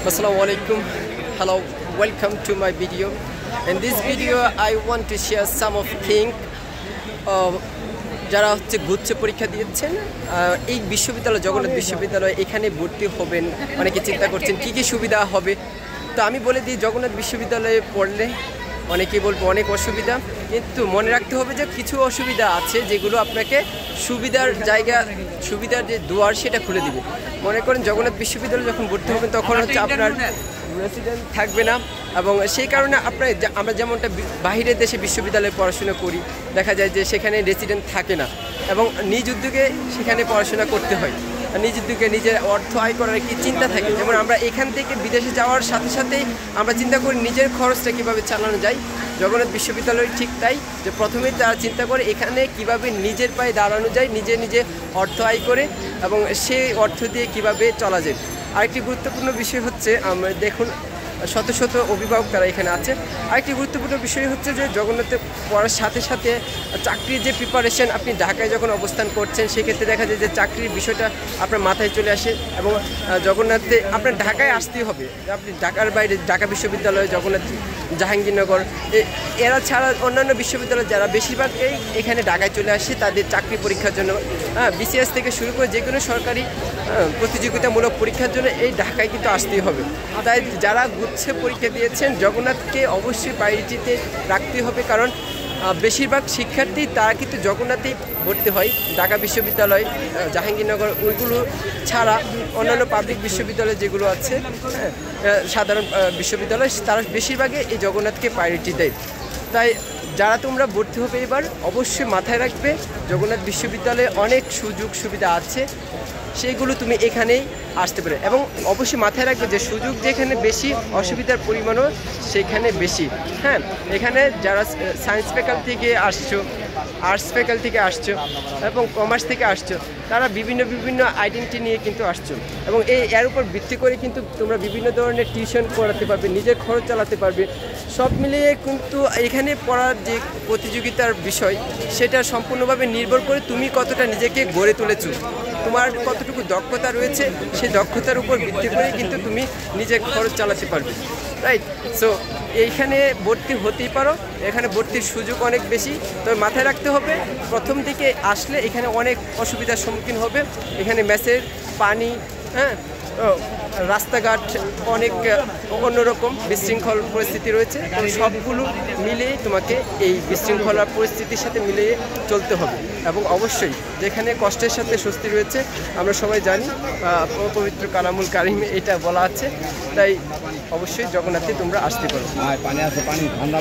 Assalamualaikum. Hello, welcome to my video. In this video I want to share some of things যারা হচ্ছে গুচ্ছ পরীক্ষা দিয়েছেন এই বিশ্ববিদ্যালয় জগন্নাথ বিশ্ববিদ্যালয় এখানে ভর্তি হবেন অনেকে চিন্তা করছেন কি কি সুবিধা হবে। তো আমি বলে দিই, জগন্নাথ বিশ্ববিদ্যালয়ে পড়লে অনেকেই বলবো অনেক অসুবিধা, কিন্তু মনে রাখতে হবে যে কিছু অসুবিধা আছে যেগুলো আপনাকে সুবিধার জায়গা, সুবিধার যে দুয়ার সেটা খুলে দিবে। মনে করেন জগন্নাথ বিশ্ববিদ্যালয়ে যখন ভর্তি হবেন তখন হচ্ছে আপনার রেসিডেন্ট থাকবে না, এবং সেই কারণে আমরা যেমনটা বাহিরের দেশে বিশ্ববিদ্যালয়ে পড়াশোনা করি দেখা যায় যে সেখানে রেসিডেন্ট থাকে না এবং নিজ উদ্যোগে সেখানে পড়াশোনা করতে হয়। নিজ উদ্যোগে নিজের অর্থ আয় করার একটি চিন্তা থাকে। যেমন আমরা এখান থেকে বিদেশে যাওয়ার সাথে সাথেই আমরা চিন্তা করি নিজের খরচটা কীভাবে চালানো যায়। জগন্নাথ বিশ্ববিদ্যালয় ঠিক তাই, যে প্রথমেই তারা চিন্তা করে এখানে কিভাবে নিজের পায়ে দাঁড়ানো যায়, নিজে অর্থ আয় করে এবং সেই অর্থ দিয়ে কিভাবে চলা যায়। আরেকটি গুরুত্বপূর্ণ বিষয় হচ্ছে, আমরা দেখুন শত শত অভিভাবক তারা এখানে আছে। আরেকটি গুরুত্বপূর্ণ বিষয় হচ্ছে যে জগন্নাথে পড়ার সাথে সাথে চাকরির যে প্রিপারেশন, আপনি ঢাকায় যখন অবস্থান করছেন সেক্ষেত্রে দেখা যায় যে চাকরির বিষয়টা আপনার মাথায় চলে আসে এবং জগন্নাথে আপনার ঢাকায় আসতেই হবে। আপনি ঢাকার বাইরে ঢাকা বিশ্ববিদ্যালয়, জগন্নাথ, জাহাঙ্গীরনগর এরা ছাড়া অন্যান্য বিশ্ববিদ্যালয় যারা বেশিরভাগই এখানে ঢাকায় চলে আসে তাদের চাকরি পরীক্ষার জন্য, বিসিএস থেকে শুরু করে যে কোনো সরকারি প্রতিযোগিতামূলক পরীক্ষার জন্য এই ঢাকায় কিন্তু আসতেই হবে। তাই যারা গুচ্ছে পরীক্ষা দিয়েছেন জগন্নাথকে অবশ্যই প্রায়োরিটিতে রাখতে হবে, কারণ বেশিরভাগ শিক্ষার্থী তারা কিন্তু জগন্নাথেই ভর্তি হয়। ঢাকা বিশ্ববিদ্যালয়, জাহাঙ্গীরনগর ওইগুলো ছাড়া অন্যান্য পাবলিক বিশ্ববিদ্যালয় যেগুলো আছে, সাধারণ বিশ্ববিদ্যালয়, তারা বেশিরভাগই এই জগন্নাথকে প্রায়োরিটি দেয়। তাই যারা তোমরা ভর্তি হবে এবার অবশ্যই মাথায় রাখবে জগন্নাথ বিশ্ববিদ্যালয়ে অনেক সুযোগ সুবিধা আছে, সেইগুলো তুমি এখানেই আসতে পারে। এবং অবশ্যই মাথায় রাখবে যে সুযোগ যেখানে বেশি অসুবিধার পরিমাণও সেখানে বেশি। হ্যাঁ, এখানে যারা সায়েন্স ফ্যাকাল্টি থেকে আসছো, আর্টস ফ্যাকাল্টি থেকে আসছো এবং কমার্স থেকে আসছো, তারা বিভিন্ন আইডেন্টিটি নিয়ে কিন্তু আসছো এবং এর উপর ভিত্তি করে কিন্তু তোমরা বিভিন্ন ধরনের টিউশন করাতে পারবে, নিজের খরচ চালাতে পারবে। সব মিলিয়ে কিন্তু এখানে পড়ার যে প্রতিযোগিতার বিষয় সেটা সম্পূর্ণভাবে নির্ভর করে তুমি কতটা নিজেকে গড়ে তুলেছো, তোমার কতটুকু দক্ষতা রয়েছে, সেই দক্ষতার উপর ভিত্তি করে কিন্তু তুমি নিজের খরচ চালাতে পারবে। রাইট? সো এইখানে ভর্তি হতেই পারো, এখানে ভর্তির সুযোগ অনেক বেশি। তবে মাথায় রাখতে হবে প্রথম দিকে আসলে এখানে অনেক অসুবিধার সম্মুখীন হবে। এখানে মেসের পানি, রাস্তাঘাট অনেক অন্যরকম বিশৃঙ্খল পরিস্থিতি রয়েছে। সবগুলো মিলিয়ে তোমাকে এই বিশৃঙ্খলার পরিস্থিতির সাথে মিলিয়ে চলতে হবে এবং অবশ্যই যেখানে কষ্টের সাথে স্বস্তি রয়েছে আমরা সবাই জানি, পবিত্র কালামুল কারিমে এটা বলা আছে। তাই অবশ্যই জগন্নাথে তোমরা আসতে পারো।